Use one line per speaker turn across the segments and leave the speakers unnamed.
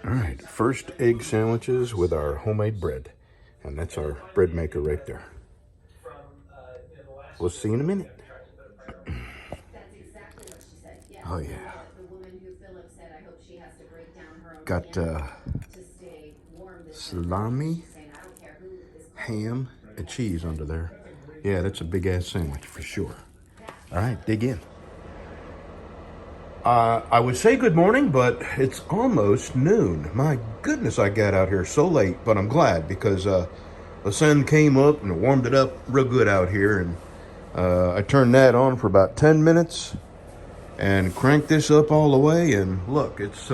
All right, first egg sandwiches with our homemade bread. And that's our bread maker right there. We'll see you in a minute. Oh yeah. Got salami, ham, and cheese under there. Yeah, that's a big ass sandwich for sure. All right, dig in. I would say good morning, but it's almost noon. My goodness, I got out here so late, but I'm glad because the sun came up and warmed it up real good out here. And I turned that on for about 10 minutes and cranked this up all the way. And look, it's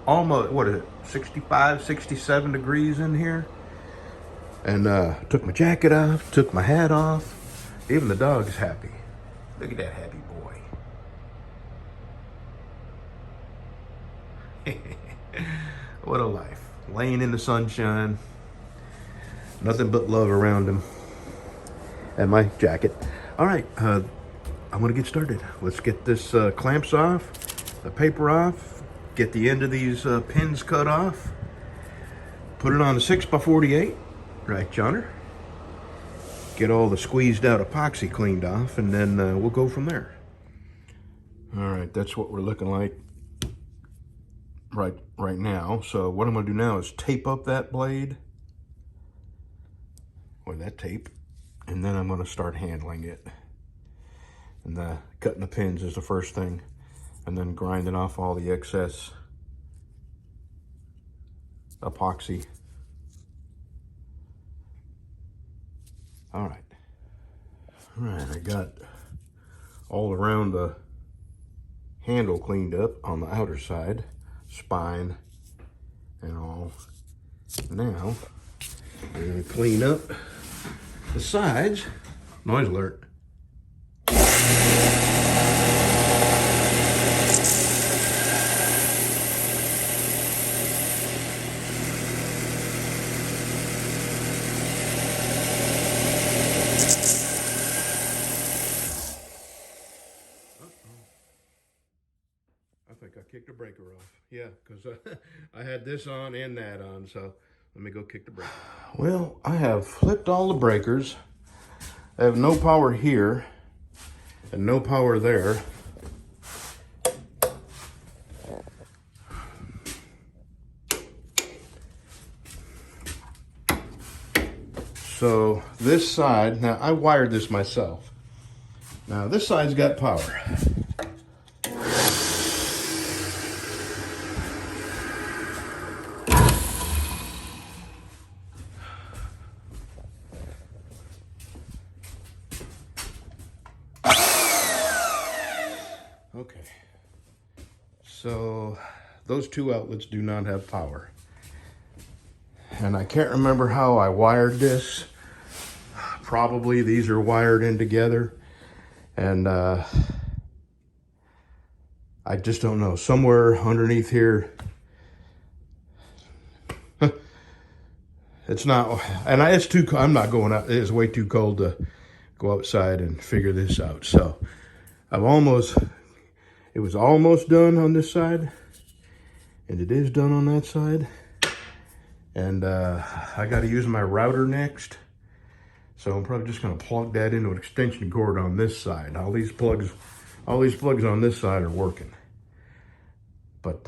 almost, what is it, 65, 67 degrees in here. And took my jacket off, took my hat off. Even the dog's happy. Look at that happy boy. What a life. Laying in the sunshine. Nothing but love around him. And my jacket. All right, I'm going to get started. Let's get this clamps off, the paper off, get the end of these pins cut off, put it on a 6x48, right, Johnner? Get all the squeezed out epoxy cleaned off, and then we'll go from there. All right, that's what we're looking like right now. So what I'm going to do now is tape up that blade, or that tape, and then I'm going to start handling it. And cutting the pins is the first thing, and then grinding off all the excess epoxy. All right, I got all around the handle cleaned up on the outer side, spine and all. Now we're going to clean up the sides. Noise alert. I think I kicked the breaker off. Yeah, because I had this on and that on, so let me go kick the breaker. Well, I have flipped all the breakers. I have no power here and no power there. So this side, now I wired this myself. Now this side's got power. Okay, so those two outlets do not have power. And I can't remember how I wired this. Probably these are wired in together. And I just don't know. Somewhere underneath here. It's not, and it's too, I'm not going out. It's way too cold to go outside and figure this out. So it was almost done on this side. And it is done on that side. And I got to use my router next. So I'm probably just going to plug that into an extension cord on this side. All these plugs on this side are working. But,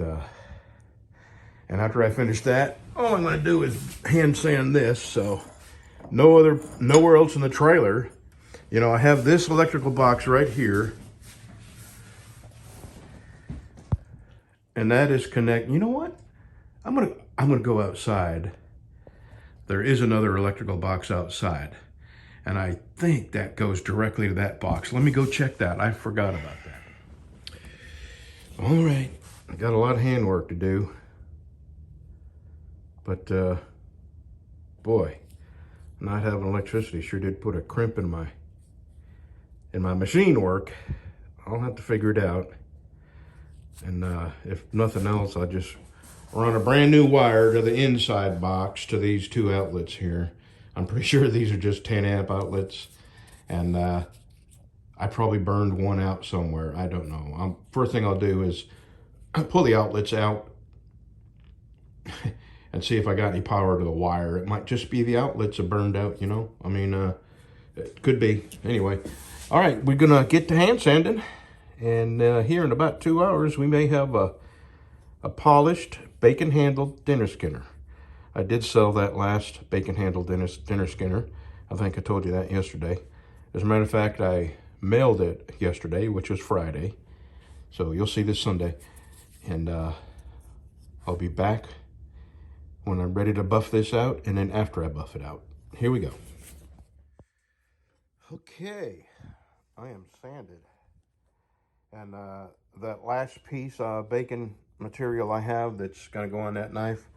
and after I finish that, all I'm going to do is hand sand this. So nowhere else in the trailer. You know, I have this electrical box right here. And that is connect. You know what? I'm gonna go outside. There is another electrical box outside. And I think that goes directly to that box. Let me go check that. I forgot about that. All right. I got a lot of handwork to do. But, boy, not having electricity sure did put a crimp in my machine work. I'll have to figure it out. And if nothing else, I'll just run a brand new wire to the inside box to these two outlets here. I'm pretty sure these are just 10 amp outlets. And I probably burned one out somewhere. I don't know. First thing I'll do is pull the outlets out and see if I got any power to the wire. It might just be the outlets are burned out, you know? I mean, it could be. Anyway, all right, we're gonna get to hand sanding, and here in about 2 hours, we may have a polished bacon-handled dinner skinner. I did sell that last bacon-handled dinner skinner. I think I told you that yesterday. As a matter of fact, I mailed it yesterday, which was Friday. So you'll see this Sunday. And I'll be back when I'm ready to buff this out, and then after I buff it out. Here we go. Okay, I am sanded. And that last piece of bacon material I have that's gonna go on that knife,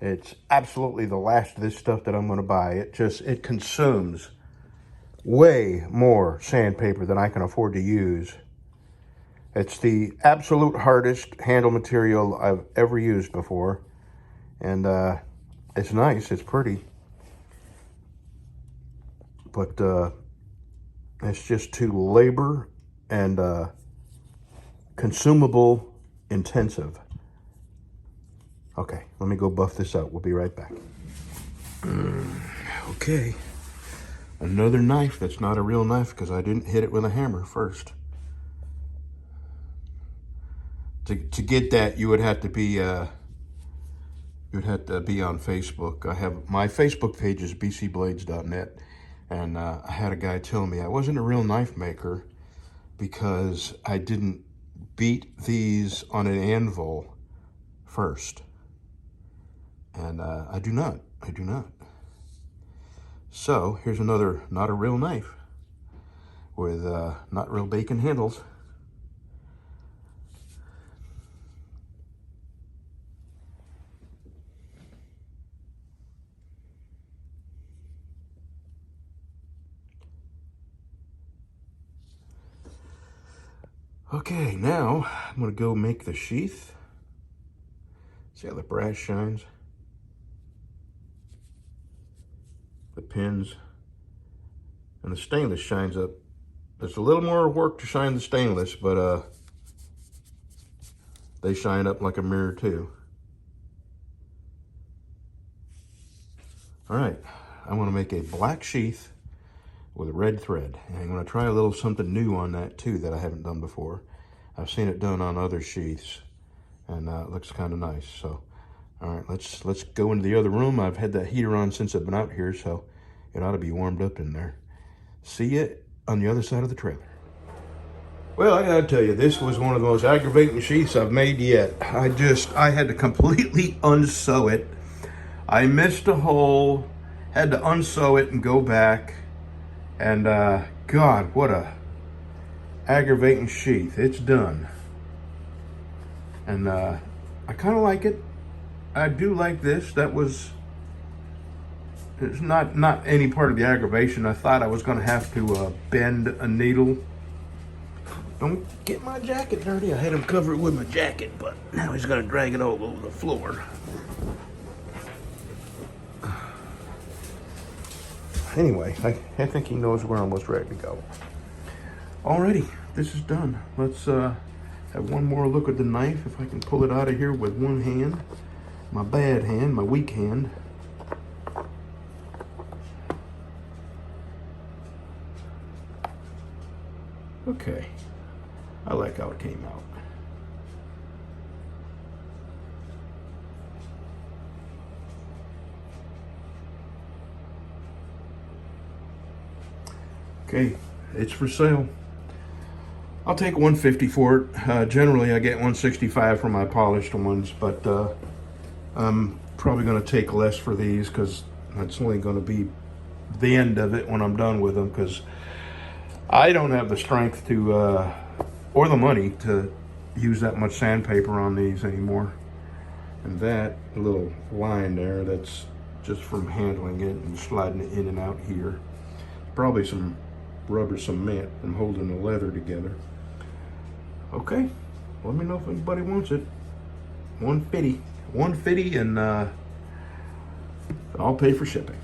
it's absolutely the last of this stuff that I'm gonna buy. It consumes way more sandpaper than I can afford to use. It's the absolute hardest handle material I've ever used before. And it's nice, it's pretty. But it's just too labor and consumable intensive. Okay, let me go buff this out. We'll be right back. Okay, another knife that's not a real knife because I didn't hit it with a hammer first. To get that, you would have to be on Facebook. I have my Facebook page is bcblades.net, and I had a guy tell me I wasn't a real knife maker because I didn't beat these on an anvil first. And I do not. So here's another not a real knife with not real bacon handles. Okay, now I'm gonna go make the sheath. See how the brass shines? The pins and the stainless shines up. There's a little more work to shine the stainless, but they shine up like a mirror too. All right, I'm gonna make a black sheath with a red thread. And I'm gonna try a little something new on that too that I haven't done before. I've seen it done on other sheaths, and it looks kind of nice. So, all right, let's go into the other room. I've had that heater on since I've been out here, so it ought to be warmed up in there. See you on the other side of the trailer. Well, I gotta tell you, this was one of the most aggravating sheaths I've made yet. I had to completely unsew it. I missed a hole, had to unsew it and go back. And God, what a aggravating sheath. It's done. And I kind of like it. I do like this. It's not any part of the aggravation. I thought I was going to have to bend a needle. Don't get my jacket dirty. I had him cover it with my jacket, but now he's going to drag it all over the floor. Anyway, I think he knows we're almost ready to go. Alrighty, this is done. Let's have one more look at the knife, if I can pull it out of here with one hand. My bad hand, my weak hand. Okay, I like how it came out. Okay, it's for sale. I'll take $150 for it. Generally, I get $165 for my polished ones, but I'm probably going to take less for these because it's only going to be the end of it when I'm done with them, because I don't have the strength to, or the money to use that much sandpaper on these anymore. And that little line there, that's just from handling it and sliding it in and out here. Probably some rubber cement from holding the leather together. Okay, let me know if anybody wants it. $150, and I'll pay for shipping.